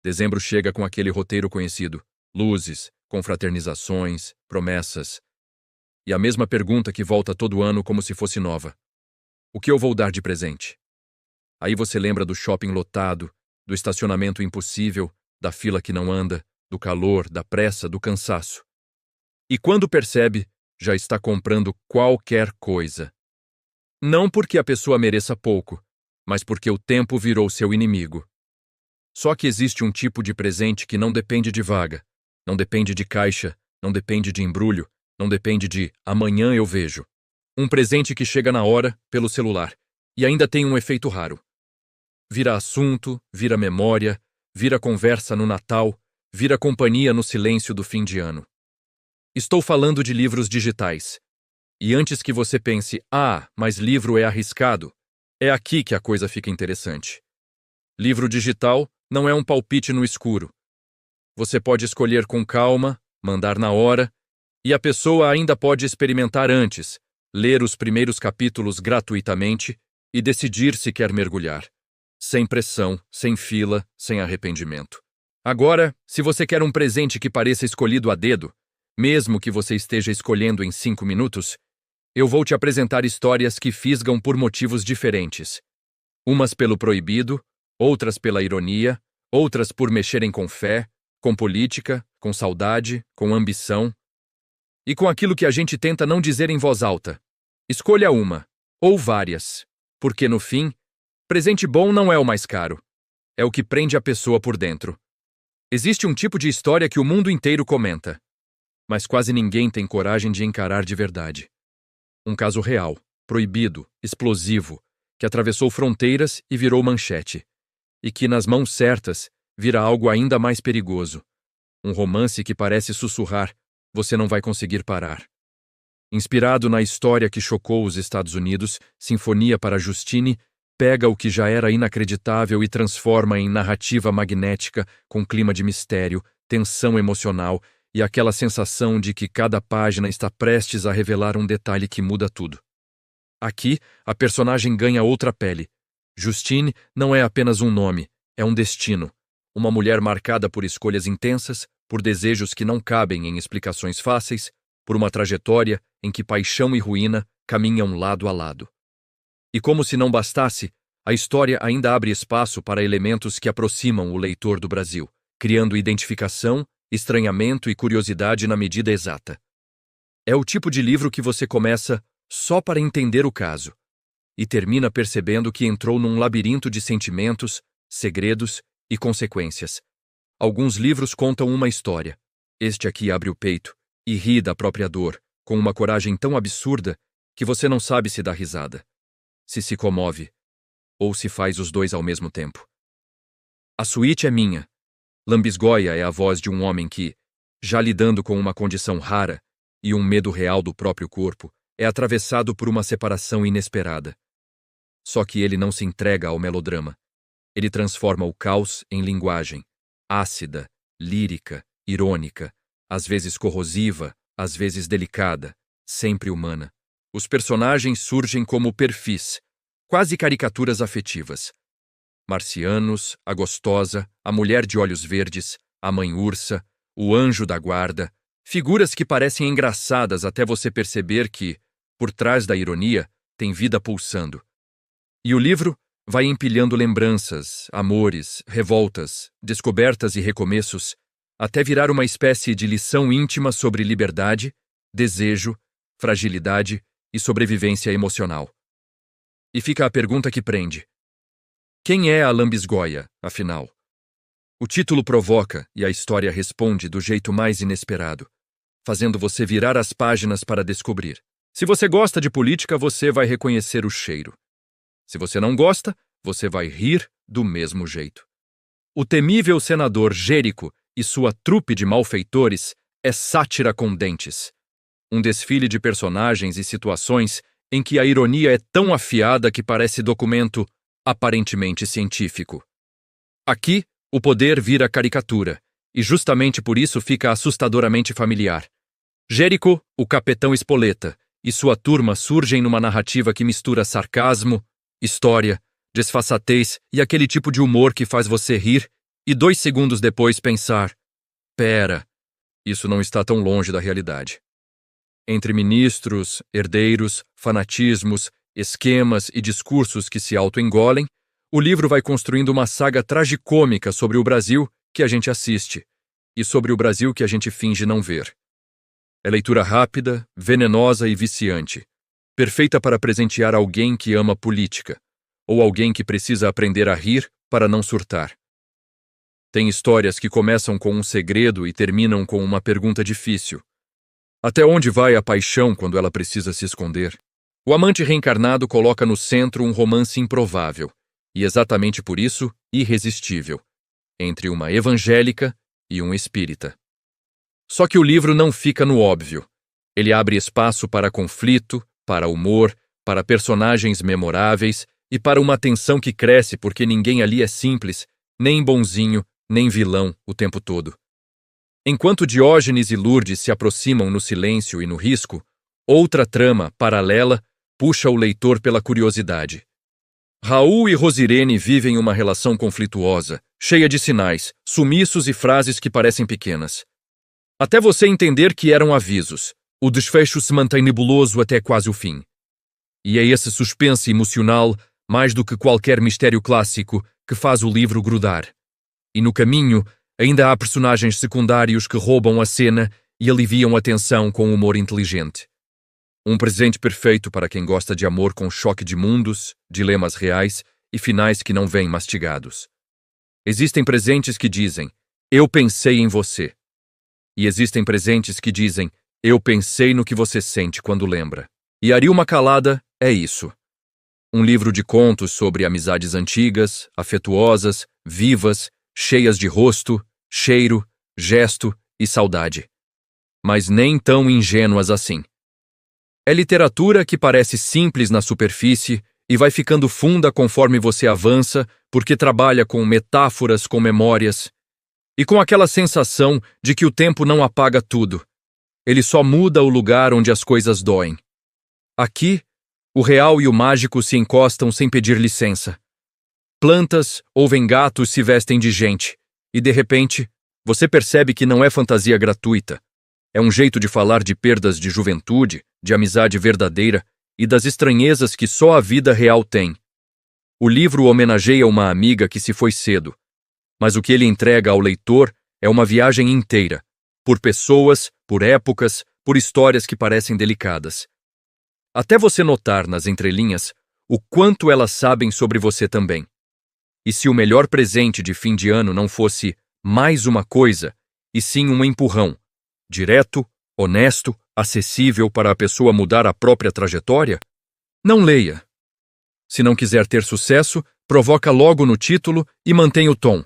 Dezembro chega com aquele roteiro conhecido: luzes, confraternizações, promessas. E a mesma pergunta que volta todo ano como se fosse nova: o que eu vou dar de presente? Aí você lembra do shopping lotado, do estacionamento impossível, da fila que não anda, do calor, da pressa, do cansaço. E quando percebe, já está comprando qualquer coisa. Não porque a pessoa mereça pouco, mas porque o tempo virou seu inimigo. Só que existe um tipo de presente que não depende de vaga, não depende de caixa, não depende de embrulho, não depende de amanhã eu vejo. Um presente que chega na hora, pelo celular, e ainda tem um efeito raro. Vira assunto, vira memória, vira conversa no Natal, vira companhia no silêncio do fim de ano. Estou falando de livros digitais. E antes que você pense, mas livro é arriscado, é aqui que a coisa fica interessante. Livro digital não é um palpite no escuro. Você pode escolher com calma, mandar na hora, e a pessoa ainda pode experimentar antes, ler os primeiros capítulos gratuitamente e decidir se quer mergulhar. Sem pressão, sem fila, sem arrependimento. Agora, se você quer um presente que pareça escolhido a dedo, mesmo que você esteja escolhendo em 5 minutos, eu vou te apresentar histórias que fisgam por motivos diferentes. Umas pelo proibido, outras pela ironia, outras por mexerem com fé, com política, com saudade, com ambição e com aquilo que a gente tenta não dizer em voz alta. Escolha uma, ou várias, porque no fim, presente bom não é o mais caro, é o que prende a pessoa por dentro. Existe um tipo de história que o mundo inteiro comenta, mas quase ninguém tem coragem de encarar de verdade. Um caso real, proibido, explosivo, que atravessou fronteiras e virou manchete, e que nas mãos certas vira algo ainda mais perigoso. Um romance que parece sussurrar: você não vai conseguir parar. Inspirado na história que chocou os Estados Unidos, Sinfonia para Justine pega o que já era inacreditável e transforma em narrativa magnética com clima de mistério, tensão emocional e aquela sensação de que cada página está prestes a revelar um detalhe que muda tudo. Aqui, a personagem ganha outra pele. Justine não é apenas um nome, é um destino. Uma mulher marcada por escolhas intensas, por desejos que não cabem em explicações fáceis, por uma trajetória em que paixão e ruína caminham lado a lado. E como se não bastasse, a história ainda abre espaço para elementos que aproximam o leitor do Brasil, criando identificação, estranhamento e curiosidade na medida exata. É o tipo de livro que você começa só para entender o caso e termina percebendo que entrou num labirinto de sentimentos, segredos e consequências. Alguns livros contam uma história. Este aqui abre o peito e ri da própria dor, com uma coragem tão absurda que você não sabe se dá risada, se comove, ou se faz os dois ao mesmo tempo. A suíte é minha. Lambisgoia é a voz de um homem que, já lidando com uma condição rara e um medo real do próprio corpo, é atravessado por uma separação inesperada. Só que ele não se entrega ao melodrama. Ele transforma o caos em linguagem, ácida, lírica, irônica, às vezes corrosiva, às vezes delicada, sempre humana. Os personagens surgem como perfis, quase caricaturas afetivas. Marcianos, a gostosa, a mulher de olhos verdes, a mãe ursa, o anjo da guarda, figuras que parecem engraçadas até você perceber que, por trás da ironia, tem vida pulsando. E o livro vai empilhando lembranças, amores, revoltas, descobertas e recomeços, até virar uma espécie de lição íntima sobre liberdade, desejo, fragilidade e sobrevivência emocional. E fica a pergunta que prende: quem é a Lambisgoia, afinal? O título provoca e a história responde do jeito mais inesperado, fazendo você virar as páginas para descobrir. Se você gosta de política, você vai reconhecer o cheiro. Se você não gosta, você vai rir do mesmo jeito. O temível senador Jerico e sua trupe de malfeitores é sátira com dentes. Um desfile de personagens e situações em que a ironia é tão afiada que parece documento aparentemente científico. Aqui, o poder vira caricatura, e justamente por isso fica assustadoramente familiar. Jerico, o capitão Espoleta, e sua turma surgem numa narrativa que mistura sarcasmo, história, desfaçatez e aquele tipo de humor que faz você rir e 2 segundos depois pensar: pera, isso não está tão longe da realidade. Entre ministros, herdeiros, fanatismos, esquemas e discursos que se autoengolem, o livro vai construindo uma saga tragicômica sobre o Brasil que a gente assiste e sobre o Brasil que a gente finge não ver. É leitura rápida, venenosa e viciante, perfeita para presentear alguém que ama política, ou alguém que precisa aprender a rir para não surtar. Tem histórias que começam com um segredo e terminam com uma pergunta difícil. Até onde vai a paixão quando ela precisa se esconder? O Amante Reencarnado coloca no centro um romance improvável, e exatamente por isso, irresistível, entre uma evangélica e um espírita. Só que o livro não fica no óbvio. Ele abre espaço para conflito, para humor, para personagens memoráveis e para uma tensão que cresce porque ninguém ali é simples, nem bonzinho, nem vilão o tempo todo. Enquanto Diógenes e Lourdes se aproximam no silêncio e no risco, outra trama, paralela, puxa o leitor pela curiosidade. Raul e Rosirene vivem uma relação conflituosa, cheia de sinais, sumiços e frases que parecem pequenas. Até você entender que eram avisos, o desfecho se mantém nebuloso até quase o fim. E é esse suspense emocional, mais do que qualquer mistério clássico, que faz o livro grudar. E no caminho, ainda há personagens secundários que roubam a cena e aliviam a tensão com humor inteligente. Um presente perfeito para quem gosta de amor com choque de mundos, dilemas reais e finais que não vêm mastigados. Existem presentes que dizem, eu pensei em você. E existem presentes que dizem, eu pensei no que você sente quando lembra. E Arilma Calada é isso. Um livro de contos sobre amizades antigas, afetuosas, vivas, cheias de rosto, cheiro, gesto e saudade. Mas nem tão ingênuas assim. É literatura que parece simples na superfície e vai ficando funda conforme você avança, porque trabalha com metáforas, com memórias, e com aquela sensação de que o tempo não apaga tudo. Ele só muda o lugar onde as coisas doem. Aqui, o real e o mágico se encostam sem pedir licença. Plantas ouvem gatos se vestem de gente, e de repente, você percebe que não é fantasia gratuita. É um jeito de falar de perdas de juventude, de amizade verdadeira e das estranhezas que só a vida real tem. O livro homenageia uma amiga que se foi cedo, mas o que ele entrega ao leitor é uma viagem inteira, por pessoas, por épocas, por histórias que parecem delicadas. Até você notar nas entrelinhas o quanto elas sabem sobre você também. E se o melhor presente de fim de ano não fosse mais uma coisa, e sim um empurrão, direto, honesto, acessível para a pessoa mudar a própria trajetória? Não leia. Se não quiser ter sucesso, provoca logo no título e mantém o tom.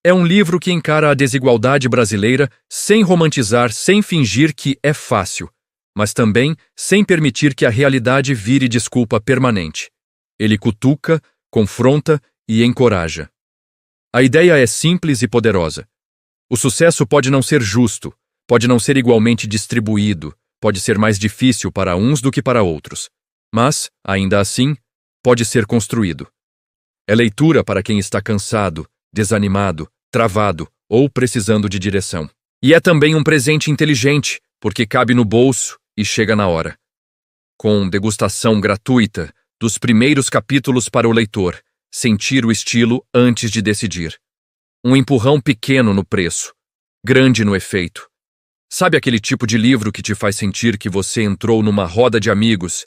É um livro que encara a desigualdade brasileira sem romantizar, sem fingir que é fácil, mas também sem permitir que a realidade vire desculpa permanente. Ele cutuca, confronta e encoraja. A ideia é simples e poderosa. O sucesso pode não ser justo, pode não ser igualmente distribuído, pode ser mais difícil para uns do que para outros, mas, ainda assim, pode ser construído. É leitura para quem está cansado, desanimado, travado ou precisando de direção. E é também um presente inteligente, porque cabe no bolso e chega na hora. Com degustação gratuita dos primeiros capítulos para o leitor, sentir o estilo antes de decidir. Um empurrão pequeno no preço, grande no efeito. Sabe aquele tipo de livro que te faz sentir que você entrou numa roda de amigos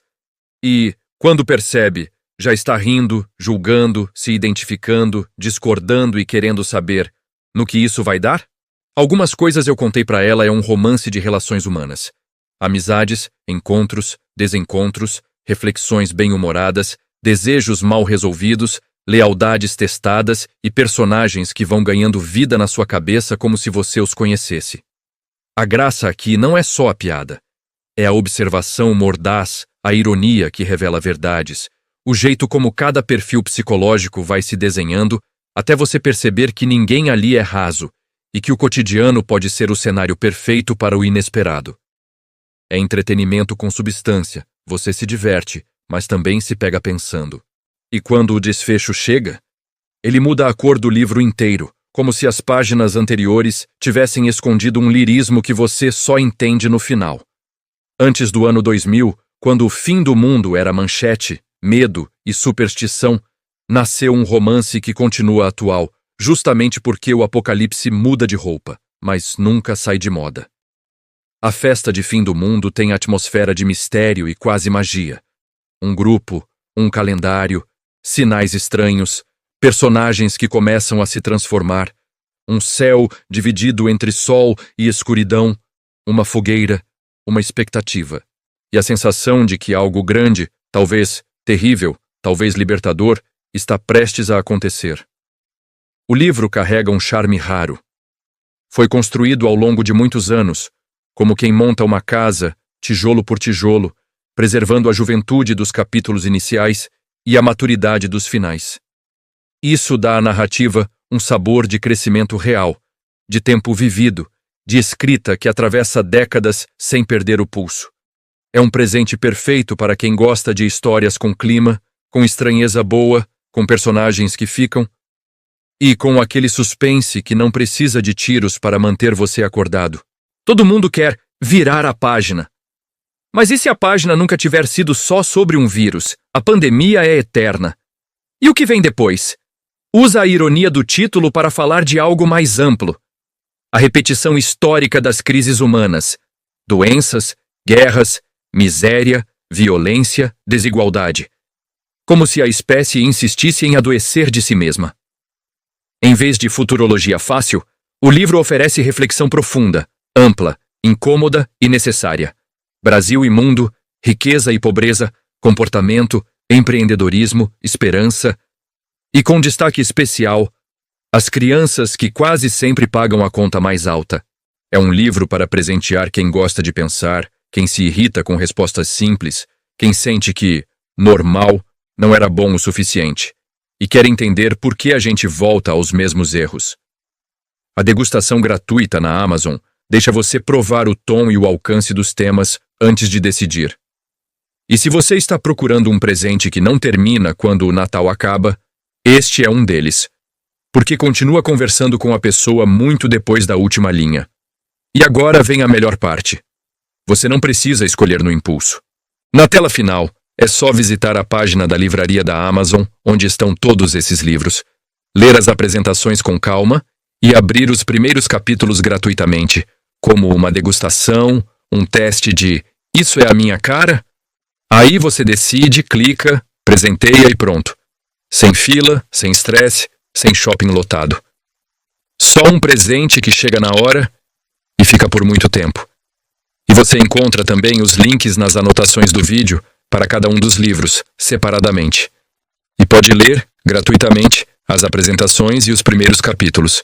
e, quando percebe, já está rindo, julgando, se identificando, discordando e querendo saber no que isso vai dar? Algumas coisas eu contei para ela é um romance de relações humanas. Amizades, encontros, desencontros, reflexões bem-humoradas, desejos mal resolvidos, lealdades testadas e personagens que vão ganhando vida na sua cabeça como se você os conhecesse. A graça aqui não é só a piada. É a observação mordaz, a ironia que revela verdades, o jeito como cada perfil psicológico vai se desenhando até você perceber que ninguém ali é raso e que o cotidiano pode ser o cenário perfeito para o inesperado. É entretenimento com substância, você se diverte, mas também se pega pensando. E quando o desfecho chega, ele muda a cor do livro inteiro, como se as páginas anteriores tivessem escondido um lirismo que você só entende no final. Antes do ano 2000, quando o fim do mundo era manchete, medo e superstição, nasceu um romance que continua atual, justamente porque o apocalipse muda de roupa, mas nunca sai de moda. A festa de fim do mundo tem atmosfera de mistério e quase magia. Um grupo, um calendário, sinais estranhos, personagens que começam a se transformar, um céu dividido entre sol e escuridão, uma fogueira, uma expectativa, e a sensação de que algo grande, talvez terrível, talvez libertador, está prestes a acontecer. O livro carrega um charme raro. Foi construído ao longo de muitos anos, como quem monta uma casa, tijolo por tijolo, preservando a juventude dos capítulos iniciais e a maturidade dos finais. Isso dá à narrativa um sabor de crescimento real, de tempo vivido, de escrita que atravessa décadas sem perder o pulso. É um presente perfeito para quem gosta de histórias com clima, com estranheza boa, com personagens que ficam, e com aquele suspense que não precisa de tiros para manter você acordado. Todo mundo quer virar a página. Mas e se a página nunca tiver sido só sobre um vírus? A pandemia é eterna. E o que vem depois? Usa a ironia do título para falar de algo mais amplo. A repetição histórica das crises humanas. Doenças, guerras, miséria, violência, desigualdade. Como se a espécie insistisse em adoecer de si mesma. Em vez de futurologia fácil, o livro oferece reflexão profunda, ampla, incômoda e necessária. Brasil e mundo, riqueza e pobreza, comportamento, empreendedorismo, esperança. E com destaque especial, as crianças que quase sempre pagam a conta mais alta. É um livro para presentear quem gosta de pensar, quem se irrita com respostas simples, quem sente que normal não era bom o suficiente e quer entender por que a gente volta aos mesmos erros. A degustação gratuita na Amazon deixa você provar o tom e o alcance dos temas antes de decidir. E se você está procurando um presente que não termina quando o Natal acaba, este é um deles, porque continua conversando com a pessoa muito depois da última linha. E agora vem a melhor parte. Você não precisa escolher no impulso. Na tela final, é só visitar a página da livraria da Amazon, onde estão todos esses livros, ler as apresentações com calma e abrir os primeiros capítulos gratuitamente, como uma degustação, um teste de "isso é a minha cara?". Aí você decide, clica, presenteia e pronto. Sem fila, sem estresse, sem shopping lotado. Só um presente que chega na hora e fica por muito tempo. E você encontra também os links nas anotações do vídeo para cada um dos livros, separadamente. E pode ler, gratuitamente, as apresentações e os primeiros capítulos.